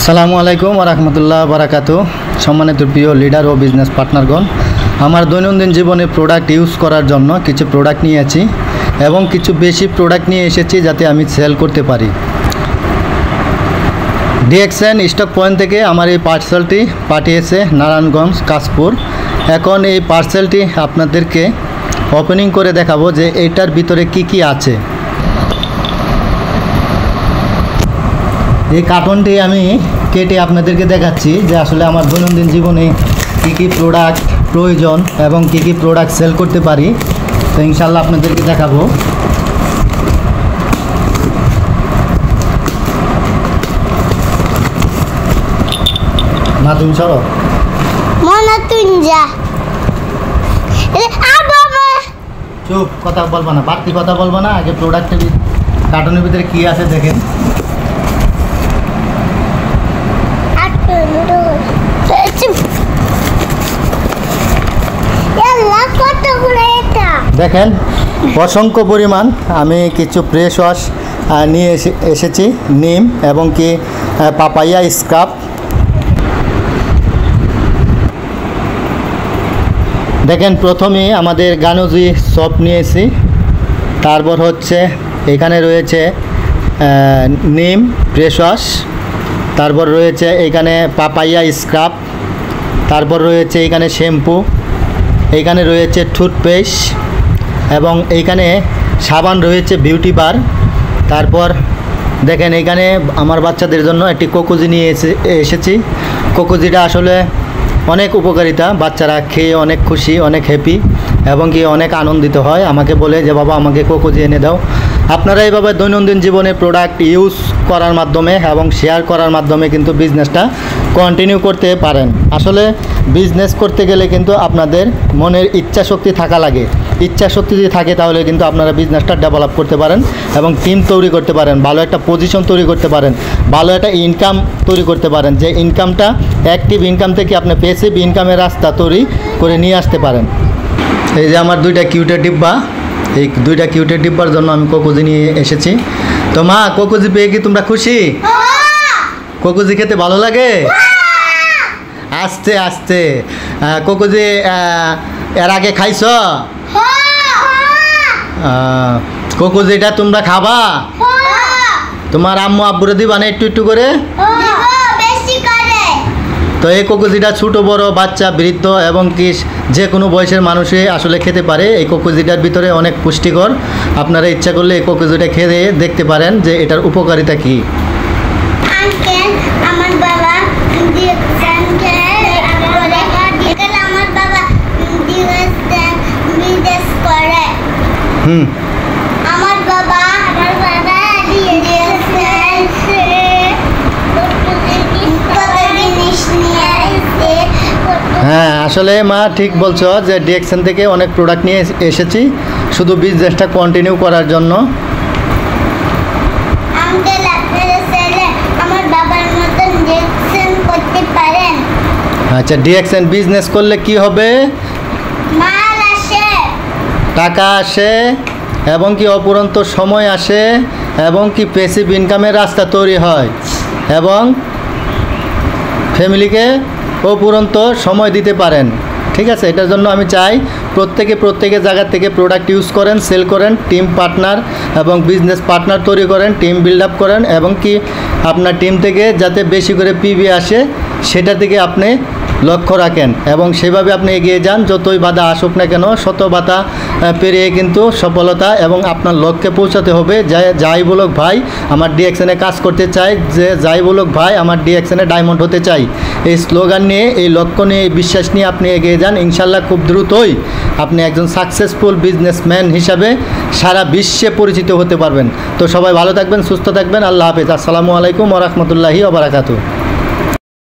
আসসালামু আলাইকুম ওয়া রাহমাতুল্লাহি ওয়া বারাকাতুহু। সম্মানিত প্রিয় লিডার ও বিজনেস পার্টনারগণ, আমার দৈনন্দিন জীবনে প্রোডাক্ট ইউজ করার জন্য কিছু প্রোডাক্ট নিয়েছি এবং কিছু বেশি প্রোডাক্ট নিয়ে এসেছি যাতে আমি সেল করতে পারি। ডিএক্সএন স্টক পয়েন্ট থেকে আমার এই পার্সেলটি পাঠিয়েছে নারায়ণগঞ্জ কাশপুর। এখন এই পার্সেলটি আপনাদেরকে ওপেনিং করে দেখাবো যে এটার ভিতরে কি কি আছে। এই কার্টনটি আমি কেটে আপনাদেরকে দেখাচ্ছি যে আসলে আমার দৈনন্দিন জীবনে কী কী প্রোডাক্ট প্রয়োজন এবং কী কী প্রোডাক্ট সেল করতে পারি, তো ইনশাল্লাহ আপনাদেরকে দেখাবো। না তুমি সরো চুপ, কথা বলবো না, বাড়তি কথা বলবো না। আগে প্রোডাক্টের কার্টনের ভিতরে কী আছে দেখেন। দেখেন অসংখ্য পরিমাণ আমি কিছু ফ্রেশ ওয়াশ নিয়ে এসেছি, নিম এবং কি পাপাইয়া স্ক্রাব। দেখেন প্রথমে আমাদের গানুজি সপ নিয়েছি, তারপর হচ্ছে এখানে রয়েছে নিম ফ্রেশ ওয়াশ, তারপর রয়েছে এখানে পাপাইয়া স্ক্রাব, তারপর রয়েছে এখানে শ্যাম্পু, এইখানে রয়েছে টুথপেস্ট এবং এইখানে সাবান রয়েছে বিউটি বার। তারপর দেখেন এইখানে আমার বাচ্চাদের জন্য একটি কোকোজি নিয়ে এসেছি। কোকোজিটা আসলে অনেক উপকারিতা, বাচ্চারা খেয়ে অনেক খুশি, অনেক হ্যাপি এবং কি অনেক আনন্দিত হয়, আমাকে বলে যে বাবা আমাকে কোকোজি এনে দাও। আপনারা এইভাবে দৈনন্দিন জীবনে প্রোডাক্ট ইউজ করার মাধ্যমে এবং শেয়ার করার মাধ্যমে কিন্তু বিজনেসটা কন্টিনিউ করতে পারেন। আসলে বিজনেস করতে গেলে কিন্তু আপনাদের মনের ইচ্ছা শক্তি থাকা লাগে। ইচ্ছা শক্তি যদি থাকে তাহলে কিন্তু আপনারা বিজনেসটা ডেভেলপ করতে পারেন এবং টিম তৈরি করতে পারেন, ভালো একটা পজিশন তৈরি করতে পারেন, ভালো একটা ইনকাম তৈরি করতে পারেন, যে ইনকামটা অ্যাক্টিভ ইনকাম থেকে আপনি প্যাসিভ ইনকামের রাস্তা তৈরি করে নিয়ে আসতে পারেন। এই যে আমার দুইটা কিউটের ডিব্বা, এই দুইটা কিউটের ডিব্বার জন্য আমি কোকোজি নিয়ে এসেছি। তো মা, কোকোজি পেয়ে কি তোমরা খুশি? কোকোজি খেতে ভালো লাগে? আস্তে আস্তে কোকোজি এর আগে খাইছ? কোকোজিটা তোমরা খাবা? তোমার আম্মু আব্বুরে দিবা না একটু একটু করে? তো এই কোকোজিটা ছোটো বড় বাচ্চা বৃদ্ধ এবং কি যে কোনো বয়সের মানুষই আসলে খেতে পারে। এই কোকোজিটার ভিতরে অনেক পুষ্টিকর, আপনারা ইচ্ছা করলে এই কোকোজিটা খেয়ে দেখতে পারেন যে এটার উপকারিতা কী। হ্যাঁ আসলে মা ঠিক বলছো যে ডিএক্সএন থেকে অনেক প্রোডাক্ট নিয়ে এসেছি শুধু বিজনেসটা কন্টিনিউ করার জন্য। আচ্ছা, ডিএক্সএন বিজনেস করলে কি হবে? টাকা আসে এবং কি অপুরন্ত সময় আসে এবং কি প্যাসিভ ইনকামের রাস্তা তৈরি হয় এবং ফ্যামিলিকে অপুরন্ত সময় দিতে পারেন। ঠিক আছে, এটার জন্য আমি চাই প্রত্যেকের জায়গা থেকে প্রোডাক্ট ইউজ করেন, সেল করেন, টিম পার্টনার এবং বিজনেস পার্টনার তৈরি করেন, টিম বিল্ড আপ করেন এবং কি আপনার টিম থেকে যাতে বেশি করে পিবি আসে সেটা থেকে আপনি লক্ষ্য রাখেন এবং সেভাবে আপনি এগিয়ে যান। যতই বাধা আসুক না কেন, শত বাধা পেরিয়ে কিন্তু সফলতা এবং আপনার লক্ষ্যে পৌঁছাতে হবে। যাই বলুক ভাই আমার ডিএক্সএনে কাজ করতে চাই, যে যাই বলুক ভাই আমার ডিএক্সএনে ডায়মন্ড হতে চাই, এই স্লোগান নিয়ে, এই লক্ষ্য নিয়ে, এই বিশ্বাস নিয়ে আপনি এগিয়ে যান। ইনশাল্লাহ খুব দ্রুতই আপনি একজন সাকসেসফুল বিজনেসম্যান হিসাবে সারা বিশ্বে পরিচিত হতে পারবেন। তো সবাই ভালো থাকবেন, সুস্থ থাকবেন, আল্লাহ হাফেজ। আসসালামু আলাইকুম ওয়া রাহমাতুল্লাহি ওয়া বারাকাতুহু।